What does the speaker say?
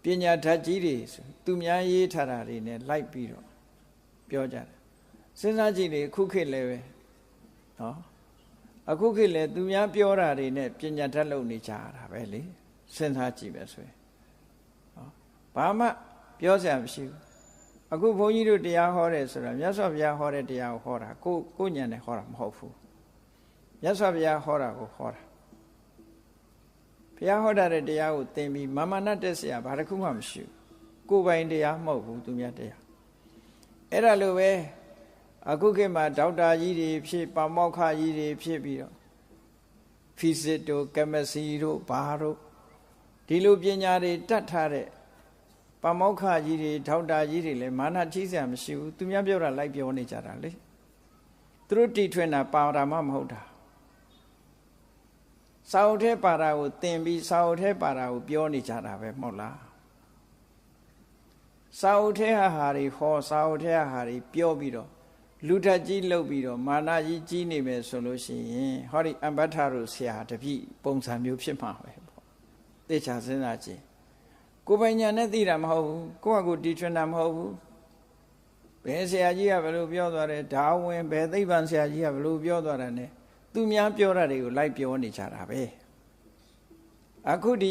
ပညာဓာတ်ကြီးတွေသူများရေးထားတာတွေနဲ့လိုက်ပြီးတော့ပြောကြတယ်စဉ်းစားကြည့်လေအခုခေတ်လည်းပဲနော်အခုခေတ်လည်းသူများပြောတာတွေနဲ့ပညာဓာတ်လုပ်နေကြရတာပဲလေစဉ်းစားကြည့်ပဲဆိုရင်နော်ဘာမှပြောစရာမရှိဘူးအခုဘုန်းကြီးတို့တရားဟောတယ်ဆိုတာမြတ်စွာဘုရားဟောတဲ့တရားကိုဟောတာကိုဉာဏ်နဲ့ဟောတာမဟုတ်ဘူးမြတ်စွာဘုရားဟောတာကိုဟောတာဘုရားဟောတာတဲ့တရားကိုသင်ပြီးမာနတက်เสียဘာတစ်ခုမှမရှိဘူးကိုယ်ပိုင်တရားမဟုတ်ဘူးသူများတရားအဲ့ဒါလိုပဲအခုခေတ်မှာဒေါက်တာကြီးတွေဖြစ်ပါမောက္ခကြီးတွေဖြစ်ပြီးတော့ဖီဇစ်တို့ကမစီတို့ဘာတို့ဒီလိုပညာတွေတတ်ထားတဲ့ပါမောက္ခကြီးတွေဒေါက်တာကြီးတွေလည်းမာနကြီးစရာမရှိဘူးသူများပြောတာလိုက်ပြောနေကြတာလေသူတို့တီထွင်တာပါတာမှမဟုတ်တာစာအုပ်ထဲပါတာကိုသင်ပြီးစာအုပ်ထဲပါတာကိုပြောနေကြတာပဲမဟုတ်လားစာအုပ်ထဲဟာတွေဟောစာအုပ်ထဲဟာတွေပြောပြီးတော့လူထက်ကြီးလှုပ်ပြီးတော့မာနကြီးကြီးနေမယ်ဆိုလို့ရှိရင်ဟောဒီအမ္ပထတို့ဆရာတပည့်ပုံစံမျိုးဖြစ်မှာပဲပေါ့သိချာစဉ်းစားကြည့်ကိုယ်ပိုင်ညာနဲ့သိတာမဟုတ်ဘူးကိုယ့်ဟာကိုယ်တီထွင်တာမဟုတ်ဘူးဘယ်ဆရာကြီးကဘယ်လိုပြောသွားတယ်ဒါဝင်ဘယ်သိပ္ပံဆရာကြီးကဘယ်လိုပြောသွားတယ် ਨੇ သူများပြောတာတွေကိုလိုက်ပြောနေကြတာပဲအခုဒီ